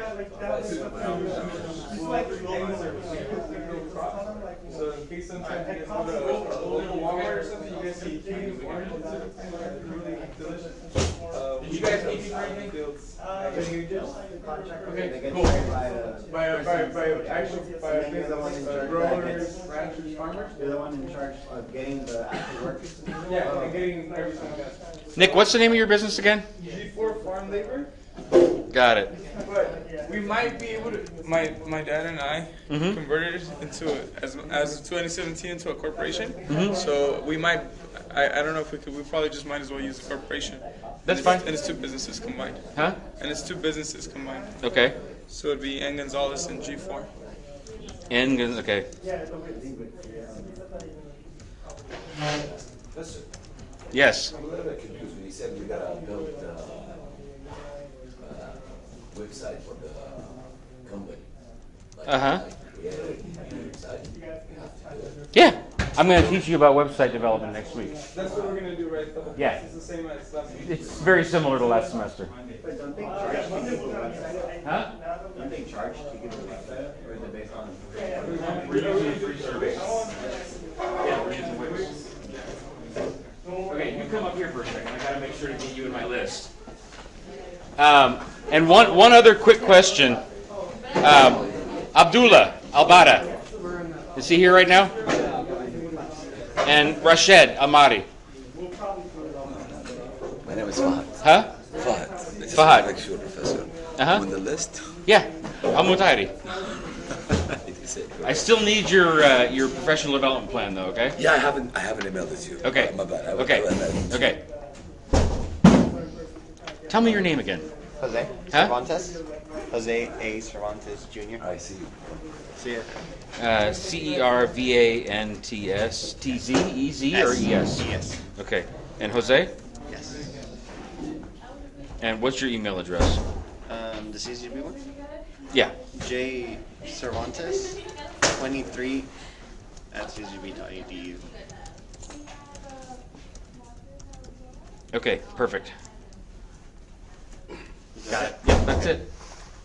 Speaker 14: any service. So in case sometimes you guys go to a local Walmart or something, you guys see cuties, oranges, really delicious.
Speaker 1: Did you guys keep for anything? Okay, cool.
Speaker 14: By growers, ranchers, farmers.
Speaker 9: You're the one in charge of getting the actual workers.
Speaker 14: Yeah, and getting everything done.
Speaker 1: Nick, what's the name of your business again?
Speaker 14: G4 Farm Labor.
Speaker 1: Got it.
Speaker 14: But we might be able to. My dad and I converted it into as of 2017 into a corporation. So we might. I don't know if we could. We probably just might as well use the corporation.
Speaker 1: That's fine.
Speaker 14: And it's two businesses combined.
Speaker 1: Huh?
Speaker 14: And it's two businesses combined.
Speaker 1: Okay.
Speaker 14: So it'd be N. Gonzalez and G4.
Speaker 1: Okay. Yes.
Speaker 6: I'm a little bit confused when you said we gotta build website for the company.
Speaker 1: Yeah. I'm going to teach you about website development next week.
Speaker 14: That's what we're going to do, right?
Speaker 1: Yeah.
Speaker 14: It's the same as last week.
Speaker 1: It's very similar to last semester.
Speaker 9: But don't they charge to give the website?
Speaker 1: Huh?
Speaker 9: Don't they charge to give the website? Or is it based on?
Speaker 1: We're using free service. Yeah, we're using Wix. Okay, you come up here for a second. I got to make sure to get you in my list. And one other quick question. Abdullah Albada. Is he here right now? And Rashid Amari.
Speaker 6: My name is Fahad.
Speaker 1: Huh?
Speaker 6: Fahad.
Speaker 1: Fahad.
Speaker 6: Lecture professor. On the list?
Speaker 1: Yeah. I'm Mutahiri. I still need your professional development plan though, okay?
Speaker 6: Yeah, I haven't emailed it to you.
Speaker 1: Okay.
Speaker 6: My bad.
Speaker 1: Okay. Tell me your name again.
Speaker 9: Jose
Speaker 1: Huh?
Speaker 9: Cervantes. Jose A. Cervantes Jr.
Speaker 6: I see.
Speaker 9: See ya.
Speaker 1: CERVANTS or ES?
Speaker 9: Yes.
Speaker 1: Okay. And Jose?
Speaker 9: Yes.
Speaker 1: And what's your email address?
Speaker 9: The CCB one?
Speaker 1: Yeah.
Speaker 9: J. Cervantes 23 at ccb.edu.
Speaker 1: Okay, perfect.
Speaker 9: Got it.
Speaker 1: Yep, that's it.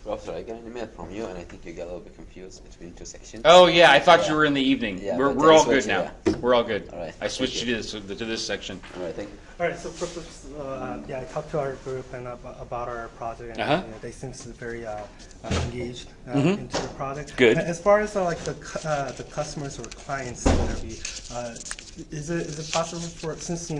Speaker 6: Professor, I got an email from you, and I think you got a little bit confused between two sections.
Speaker 1: Oh yeah, I thought you were in the evening.
Speaker 6: Yeah,
Speaker 1: we're
Speaker 6: but
Speaker 1: we're
Speaker 6: I
Speaker 1: all good
Speaker 6: switched,
Speaker 1: now.
Speaker 6: yeah.
Speaker 1: We're all good.
Speaker 6: All right,
Speaker 1: I switched
Speaker 6: thank
Speaker 1: you to this section.
Speaker 6: All right, thank you.
Speaker 12: All right, so yeah, I talked to our group and about our project, and
Speaker 1: Uh-huh.
Speaker 12: they seem to be very engaged
Speaker 1: Mhm.
Speaker 12: into the project.
Speaker 1: Good.
Speaker 12: As far as like the customers or clients interview, is it possible for, since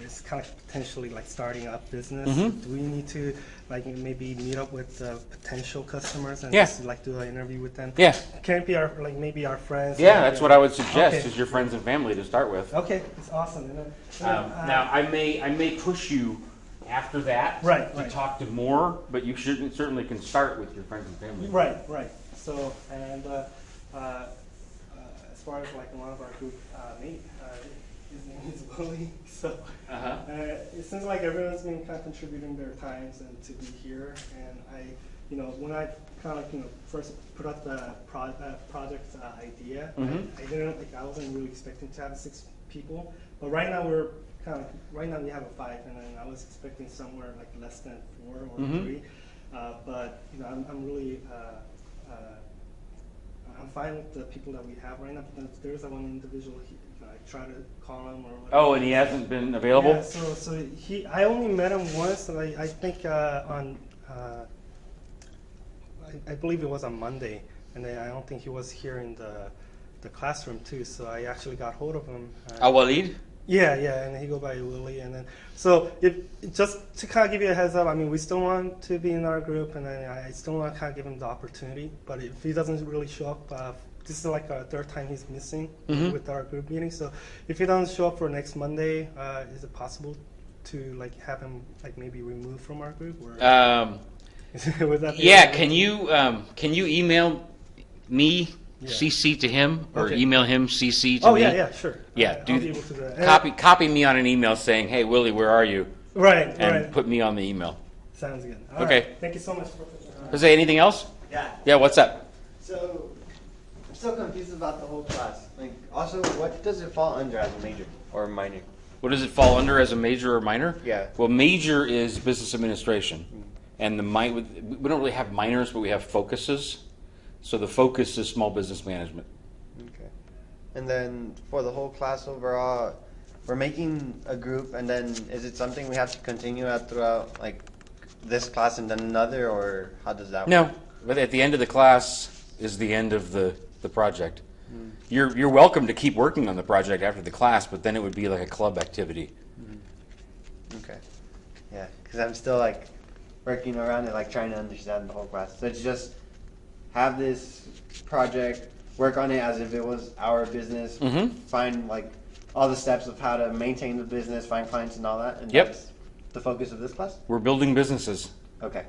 Speaker 12: it's kind of potentially like starting up business,
Speaker 1: Mhm.
Speaker 12: do we need to like maybe meet up with potential customers and
Speaker 1: Yeah.
Speaker 12: just like do an interview with them?
Speaker 1: Yeah.
Speaker 12: Can it be our like maybe our friends?
Speaker 1: Yeah, that's what I would suggest.
Speaker 12: Okay.
Speaker 1: Is your friends and family to start with.
Speaker 12: Okay, it's awesome. And
Speaker 1: Now I may push you after that
Speaker 12: Right,
Speaker 1: to
Speaker 12: right.
Speaker 1: talk to more, but you certainly can start with your friends and family.
Speaker 12: Right. So, and as far as like one of our group mate, his name is Willie. So
Speaker 1: Uh-huh.
Speaker 12: it seems like everyone's been kind of contributing their times and to be here. And when I kind of first put up the project idea,
Speaker 1: Mhm.
Speaker 12: I wasn't really expecting to have 6 people, but right now we have a 5, and then I was expecting somewhere like less than 4 or
Speaker 1: Mhm.
Speaker 12: 3. But I'm really I'm fine with the people that we have right now. But there's one individual. I try to call him or whatever.
Speaker 1: Oh, and he hasn't been available?
Speaker 12: Yeah, so I only met him once, and I think on I believe it was on Monday, and then I don't think he was here in the classroom too. So I actually got hold of him.
Speaker 1: Walid?
Speaker 12: Yeah, and he go by Willie, and then so just to kind of give you a heads up, I mean, we still want to be in our group, and then I still want to kind of give him the opportunity. But if he doesn't really show up, this is like our 3rd time he's missing
Speaker 1: Mhm.
Speaker 12: with our group meeting. So if he doesn't show up for next Monday, is it possible to like have him like maybe removed from our group? Or would that be
Speaker 1: Yeah,
Speaker 12: okay?
Speaker 1: can you email me
Speaker 12: Yeah.
Speaker 1: CC to him, or
Speaker 12: Okay.
Speaker 1: email him CC to
Speaker 12: Oh
Speaker 1: me?
Speaker 12: yeah, sure.
Speaker 1: Yeah,
Speaker 12: I'll be able to do that.
Speaker 1: copy me on an email saying, "Hey Willie, where are you?"
Speaker 12: Right,
Speaker 1: and
Speaker 12: right.
Speaker 1: put me on the email.
Speaker 12: Sounds good. All
Speaker 1: Okay.
Speaker 12: right. Thank you so much, Professor.
Speaker 1: Jose, anything else?
Speaker 9: Yeah.
Speaker 1: Yeah, what's up?
Speaker 9: So, I'm still confused about the whole class. Like, also, what does it fall under as a major or minor?
Speaker 1: What does it fall under as a major or minor?
Speaker 9: Yeah.
Speaker 1: Well, major is business administration, and we don't really have minors, but we have focuses. So the focus is small business management.
Speaker 9: Okay. And then for the whole class overall, we're making a group, and then is it something we have to continue at throughout, like, this class and then another, or how does that work?
Speaker 1: No, but at the end of the class is the end of the project. You're welcome to keep working on the project after the class, but then it would be like a club activity.
Speaker 9: Okay. Yeah, because I'm still, like, working around it, like, trying to understand the whole class. So it's just have this project, work on it as if it was our business, find, like, all the steps of how to maintain the business, find clients and all that, and
Speaker 1: Yep.
Speaker 9: that's the focus of this class?
Speaker 1: We're building businesses.
Speaker 9: Okay.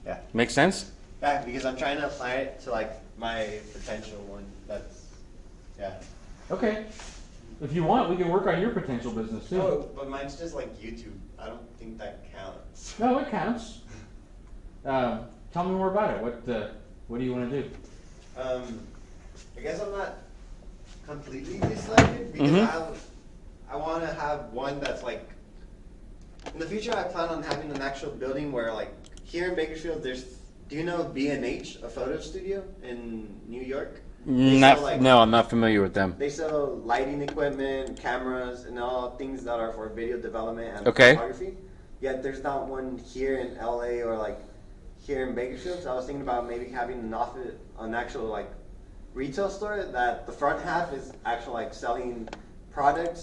Speaker 9: Yeah.
Speaker 1: Make sense?
Speaker 9: Yeah, because I'm trying to apply it to, like, my potential one. That's, yeah.
Speaker 1: Okay. If you want, we can work on your potential business too.
Speaker 9: Oh, but mine's just like YouTube. I don't think that counts.
Speaker 1: No, it counts. Tell me more about it. What do you want to do?
Speaker 9: I guess I'm not completely decided because I want to have one that's like, in the future I plan on having an actual building where, like, here in Bakersfield there's, do you know B&H, a photo studio in New York?
Speaker 1: No, I'm not familiar with them.
Speaker 9: They sell lighting equipment, cameras, and all things that are for video development and
Speaker 1: Okay.
Speaker 9: photography. Yet there's not one here in LA or like here in Bakersfield. So I was thinking about maybe having an actual like retail store that the front half is actual like selling products